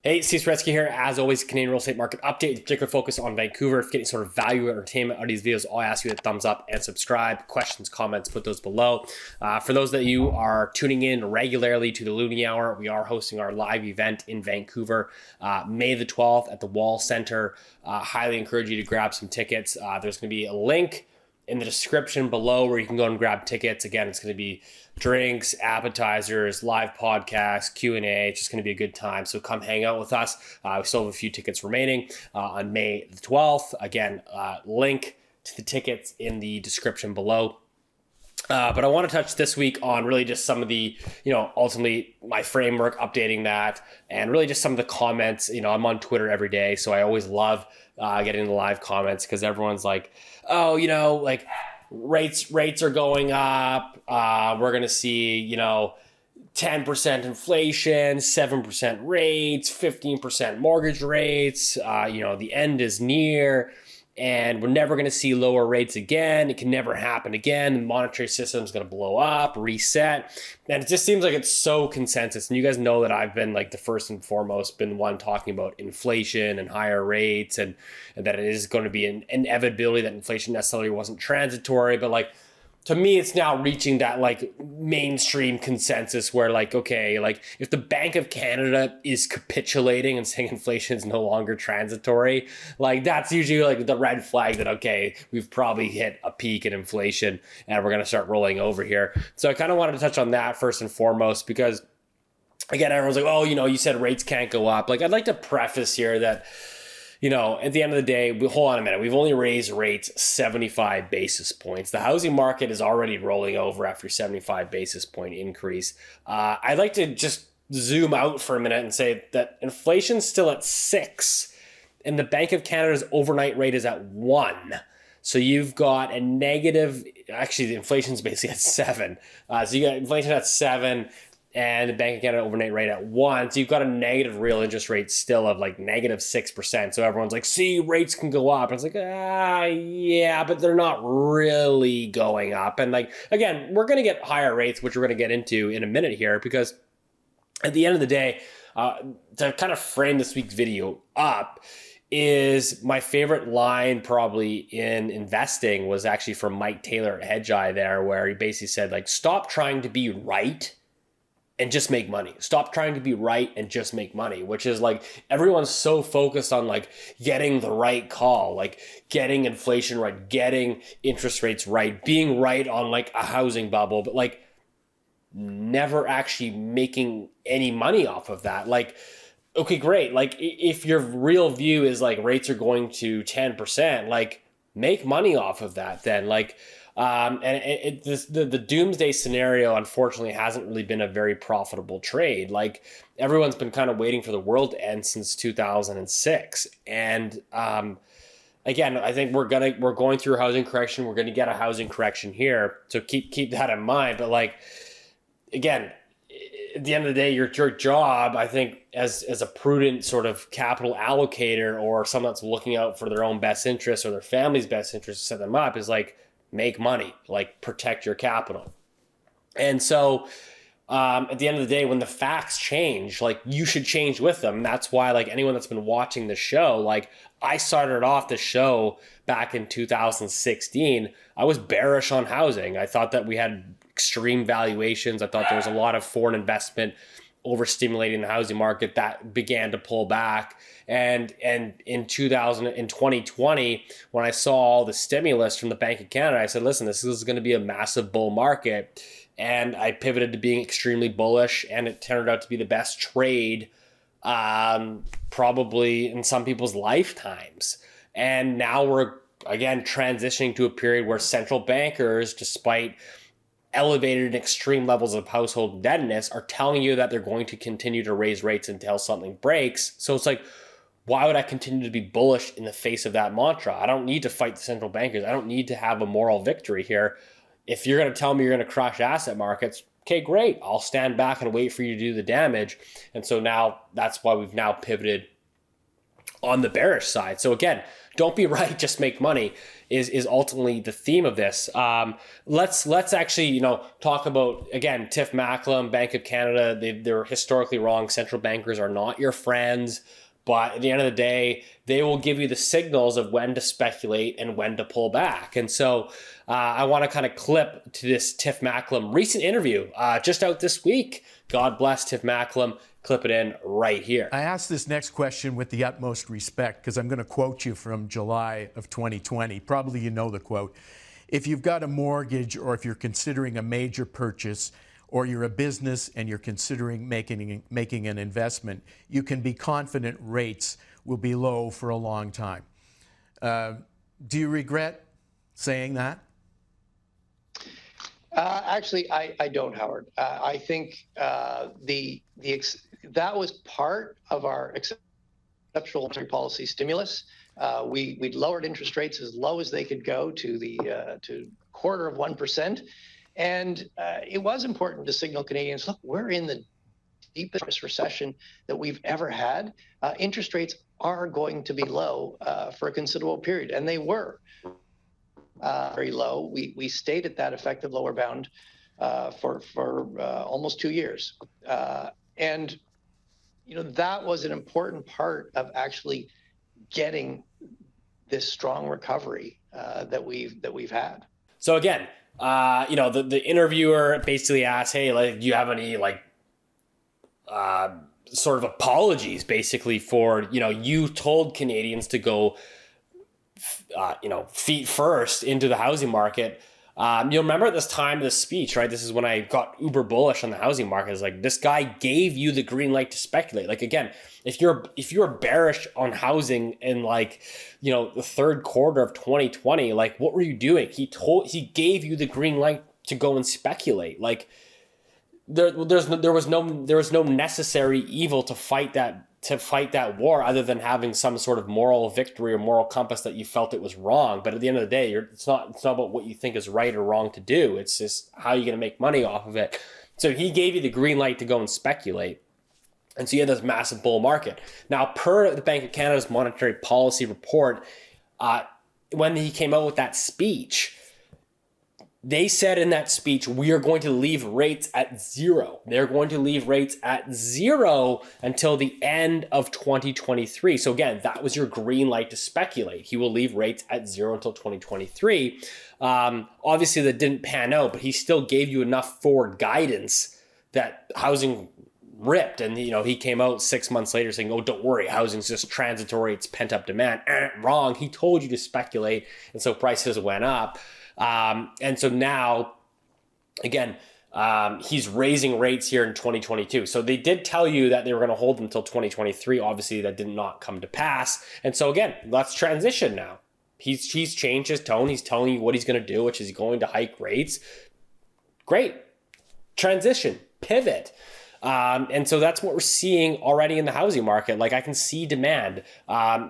Hey, Saretsky here. As always, Canadian real estate market update, particular focus on Vancouver. If you're getting sort of value entertainment out of these videos, I'll ask you to thumbs up and subscribe. Questions, comments, put those below. For those that you are tuning in regularly to the Loonie Hour, we are hosting our live event in Vancouver, May the 12th at the Wall Center. Highly encourage you to grab some tickets. There's going to be a link in the description below where you can go and grab tickets. Again, it's going to be drinks, appetizers, live podcasts, Q&A. It's just going to be a good time. So come hang out with us. We still have a few tickets remaining on May the 12th. Again, link to the tickets in the description below. But I want to touch this week on really just some of the, ultimately my framework, updating that, and really just some of the comments. I'm on Twitter every day, so I always love getting the live comments because everyone's like, oh, like rates are going up. We're going to see, 10% inflation, 7% rates, 15% mortgage rates. The end is near. And we're never going to see lower rates again. It can never happen again. The monetary system is going to blow up, reset. And it just seems like it's so consensus. And you guys know that I've been like the first and foremost been one talking about inflation and higher rates and that it is going to be an inevitability that inflation necessarily wasn't transitory. But to me, it's now reaching that mainstream consensus where if the Bank of Canada is capitulating and saying inflation is no longer transitory, that's usually the red flag that, okay, we've probably hit a peak in inflation and we're going to start rolling over here. So I kind of wanted to touch on that first and foremost because, again, everyone's like, oh, you said rates can't go up. I'd like to preface here that, at the end of the day, hold on a minute. We've only raised rates 75 basis points. The housing market is already rolling over after 75 basis point increase. I'd like to just zoom out for a minute and say that inflation's still at 6 and the Bank of Canada's overnight rate is at 1. So you've got a negative, actually the inflation's basically at 7. So you got inflation at 7. And the Bank of Canada overnight rate at 1. So you've got a negative real interest rate still of negative 6%. So everyone's like, see, rates can go up. And it's yeah, but they're not really going up. And again, we're going to get higher rates, which we're going to get into in a minute here, because at the end of the day, to kind of frame this week's video up, is my favorite line probably in investing was actually from Mike Taylor at Hedgeye there, where he basically said, stop trying to be right and just make money. Stop trying to be right and just make money, which is everyone's so focused on getting the right call, getting inflation right, getting interest rates right, being right on a housing bubble, but never actually making any money off of that. Okay, great. If your real view is rates are going to 10%, make money off of that then. The doomsday scenario, unfortunately, hasn't really been a very profitable trade. Everyone's been kind of waiting for the world to end since 2006. And again, I think we're going through a housing correction. We're going to get a housing correction here. So keep that in mind. But again, at the end of the day, your job, I think, as a prudent sort of capital allocator or someone that's looking out for their own best interests or their family's best interests to set them up is make money, protect your capital. And so at the end of the day, when the facts change, you should change with them. That's why anyone that's been watching the show, I started off the show back in 2016. I was bearish on housing. I thought that we had extreme valuations. I thought there was a lot of foreign investment overstimulating the housing market that began to pull back. And in 2020, when I saw all the stimulus from the Bank of Canada, I said, listen, this is going to be a massive bull market. And I pivoted to being extremely bullish, and it turned out to be the best trade probably in some people's lifetimes. And now we're, again, transitioning to a period where central bankers, despite elevated and extreme levels of household indebtedness, are telling you that they're going to continue to raise rates until something breaks. So it's why would I continue to be bullish in the face of that mantra? I don't need to fight the central bankers. I don't need to have a moral victory here. If you're going to tell me you're going to crush asset markets, okay, great. I'll stand back and wait for you to do the damage. And so now that's why we've now pivoted on the bearish side. So again, don't be right, just make money is ultimately the theme of this. Let's actually, talk about, again, Tiff Macklem, Bank of Canada. They're historically wrong. Central bankers are not your friends. But at the end of the day, they will give you the signals of when to speculate and when to pull back. And so I want to kind of clip to this Tiff Macklem recent interview just out this week. God bless Tiff Macklem. Clip it in right here. I ask this next question with the utmost respect because I'm going to quote you from July of 2020. Probably you know the quote. If you've got a mortgage or if you're considering a major purchase, or you're a business and you're considering making an investment, you can be confident rates will be low for a long time. Do you regret saying that? Actually, I don't, Howard. I think that was part of our exceptional monetary policy stimulus. We lowered interest rates as low as they could go to the quarter of 1%. And it was important to signal Canadians, look, we're in the deepest recession that we've ever had. Interest rates are going to be low for a considerable period, and they were very low. We stayed at that effective lower bound for almost 2 years. And that was an important part of actually getting this strong recovery that we've had. So again, the interviewer basically asked, hey, do you have any sort of apologies basically for, you told Canadians to go, feet first into the housing market. You'll remember at this time of the speech, right? This is when I got uber bullish on the housing market. It's like, this guy gave you the green light to speculate. Like, again, if you're bearish on housing in the third quarter of 2020, what were you doing? He gave you the green light to go and speculate. There was no necessary evil to fight that war other than having some sort of moral victory or moral compass that you felt it was wrong. But at the end of the day, it's not about what you think is right or wrong to do. It's just how you're going to make money off of it. So he gave you the green light to go and speculate. And so you had this massive bull market. Now, per the Bank of Canada's monetary policy report, when he came out with that speech, they said in that speech, we are going to leave rates at zero. They're going to leave rates at zero until the end of 2023. So again, that was your green light to speculate. He will leave rates at zero until 2023. Obviously, that didn't pan out, but he still gave you enough forward guidance that housing ripped. And, he came out 6 months later saying, oh, don't worry, housing's just transitory. It's pent up demand. Wrong. He told you to speculate. And so prices went up. And so now, again, he's raising rates here in 2022. So they did tell you that they were going to hold them until 2023. Obviously, that did not come to pass. And so again, let's transition now. He's changed his tone. He's telling you what he's going to do, which is going to hike rates. Great. Transition. Pivot. And so that's what we're seeing already in the housing market. I can see demand.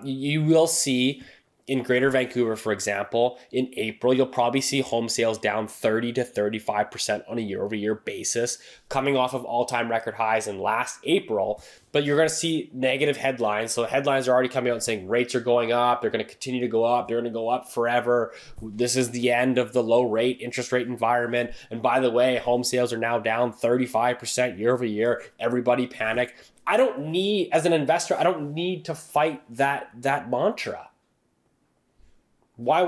You will see in Greater Vancouver, for example, in April, you'll probably see home sales down 30 to 35% on a year-over-year basis, coming off of all-time record highs in last April. But you're going to see negative headlines. So headlines are already coming out and saying rates are going up. They're going to continue to go up. They're going to go up forever. This is the end of the low rate interest rate environment. And by the way, home sales are now down 35% year-over-year. Everybody panic. As an investor, I don't need to fight that mantra. Why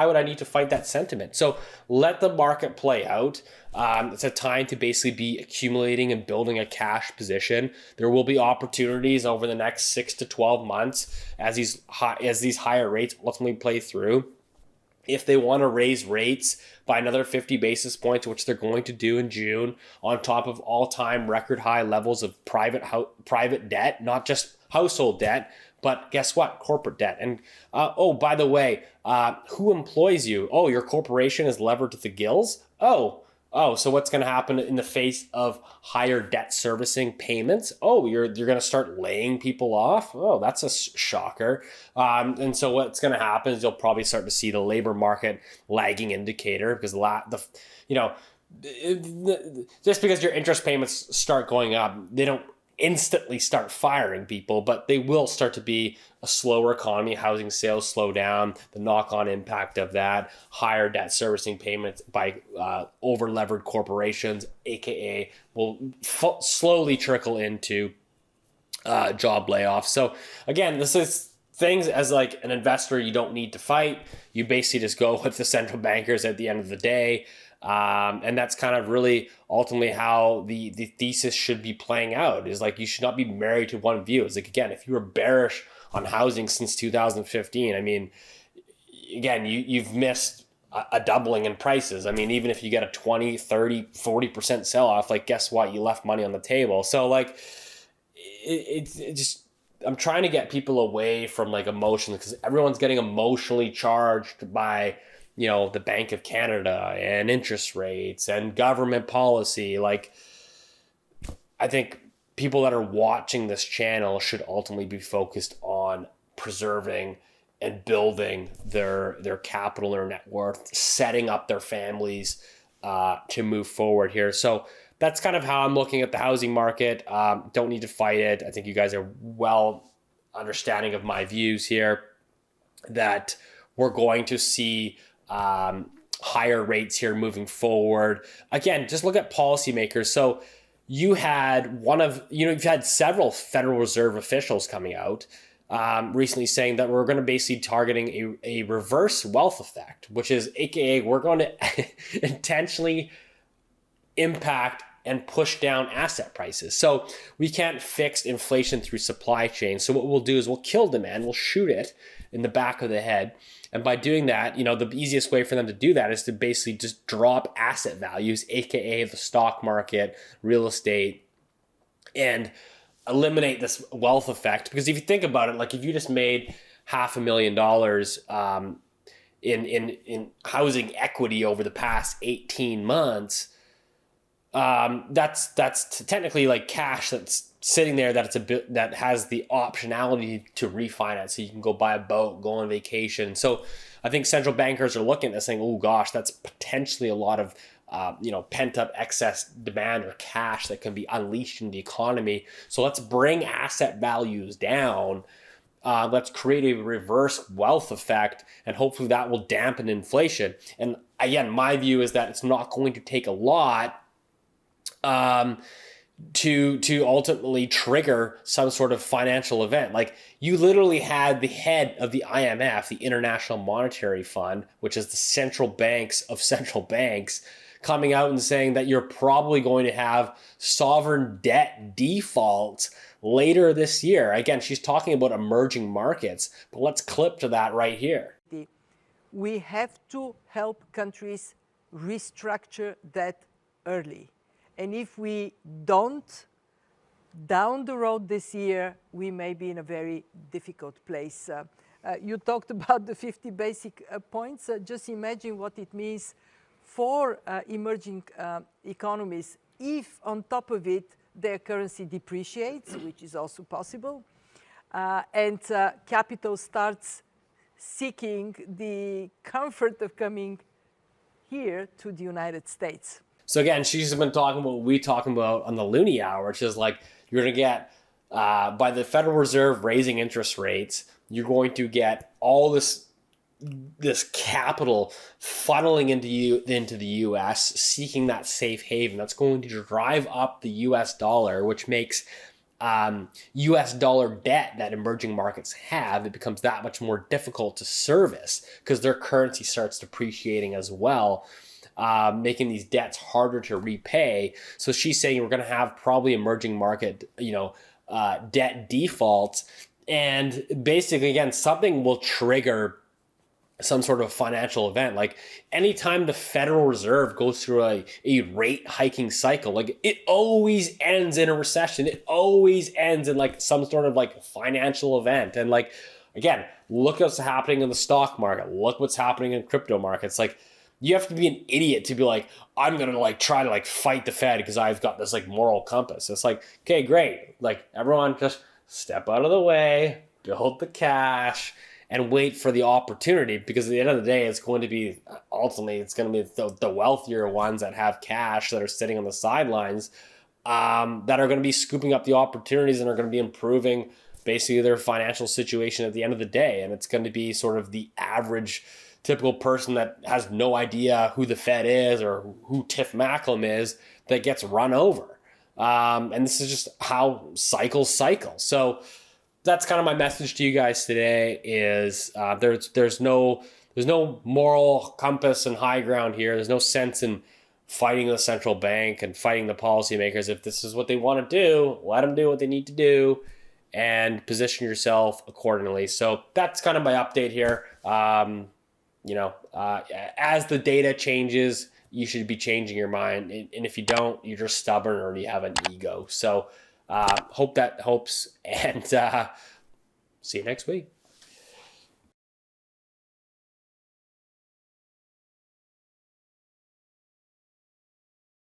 would I need to fight that sentiment? So let the market play out. It's a time to basically be accumulating and building a cash position. There will be opportunities over the next 6 to 12 months as these higher rates ultimately play through. If they want to raise rates by another 50 basis points, which they're going to do in June, on top of all-time record high levels of private debt, not just household debt, but guess what? Corporate debt. And by the way, who employs you? Oh, your corporation is levered to the gills? Oh, so what's going to happen in the face of higher debt servicing payments? Oh, you're going to start laying people off? Oh, that's a shocker. And so what's going to happen is you'll probably start to see the labor market lagging indicator because just because your interest payments start going up, they don't instantly start firing people, but they will start to be a slower economy, housing sales slow down, the knock-on impact of that, higher debt servicing payments by over-levered corporations, aka will slowly trickle into job layoffs. So again, this is things as like an investor you don't need to fight. You basically just go with the central bankers at the end of the day. And that's kind of really ultimately how the thesis should be playing out, is like you should not be married to one view. It's like, again, if you were bearish on housing since 2015, I mean, again, you've missed a doubling in prices. I mean, even if you get a 20, 30, 40% sell off, like guess what? You left money on the table. So like it just, I'm trying to get people away from like emotion, because everyone's getting emotionally charged by, you know, the Bank of Canada and interest rates and government policy. Like, I think people that are watching this channel should ultimately be focused on preserving and building their capital, their net worth, setting up their families to move forward here. So that's kind of how I'm looking at the housing market. Don't need to fight it. I think you guys are well understanding of my views here, that we're going to see higher rates here moving forward. Again, just look at policymakers. So you've had several Federal Reserve officials coming out recently saying that we're going to basically targeting a reverse wealth effect, which is AKA we're going to intentionally impact and push down asset prices. So we can't fix inflation through supply chain. So what we'll do is we'll kill demand, we'll shoot it in the back of the head. And by doing that, you know, the easiest way for them to do that is to basically just drop asset values, AKA the stock market, real estate, and eliminate this wealth effect. Because if you think about it, like if you just made $500,000 in housing equity over the past 18 months, that's technically like cash that's sitting there that has the optionality to refinance. So you can go buy a boat, go on vacation. So I think central bankers are looking at this saying, oh gosh, that's potentially a lot of pent up excess demand or cash that can be unleashed in the economy. So let's bring asset values down. Let's create a reverse wealth effect, and hopefully that will dampen inflation. And again, my view is that it's not going to take a lot to ultimately trigger some sort of financial event. Like you literally had the head of the IMF, the International Monetary Fund, which is the central banks of central banks, coming out and saying that you're probably going to have sovereign debt defaults later this year. Again, she's talking about emerging markets, but let's clip to that right here. We have to help countries restructure debt early. And if we don't, down the road this year, we may be in a very difficult place. You talked about the 50 basic points. Just imagine what it means for emerging economies if on top of it their currency depreciates, which is also possible, and capital starts seeking the comfort of coming here to the United States. So again, she's been talking about what we talking about on the Loonie Hour, which is like you're going to get, by the Federal Reserve raising interest rates, you're going to get all this capital funneling into the U.S., seeking that safe haven. That's going to drive up the U.S. dollar, which makes U.S. dollar debt that emerging markets have, it becomes that much more difficult to service because their currency starts depreciating as well. Making these debts harder to repay. So she's saying we're going to have probably emerging market, debt defaults. And basically, again, something will trigger some sort of financial event. Like anytime the Federal Reserve goes through a rate hiking cycle, like it always ends in a recession. It always ends in like some sort of like financial event. And like, again, look what's happening in the stock market. Look what's happening in crypto markets. Like, you have to be an idiot to be like, I'm going to like try to like fight the Fed because I've got this like moral compass. It's like, okay, great. Like everyone just step out of the way, build the cash, and wait for the opportunity, because at the end of the day, it's going to be ultimately, it's going to be the wealthier ones that have cash that are sitting on the sidelines that are going to be scooping up the opportunities and are going to be improving basically their financial situation at the end of the day. And it's going to be sort of the average typical person that has no idea who the Fed is or who Tiff Macklem is that gets run over. And this is just how cycles cycle. So that's kind of my message to you guys today is there's no moral compass and high ground here. There's no sense in fighting the central bank and fighting the policymakers. If this is what they want to do, let them do what they need to do and position yourself accordingly. So that's kind of my update here. As the data changes, you should be changing your mind. And if you don't, you're just stubborn or you have an ego. So hope that helps, and see you next week.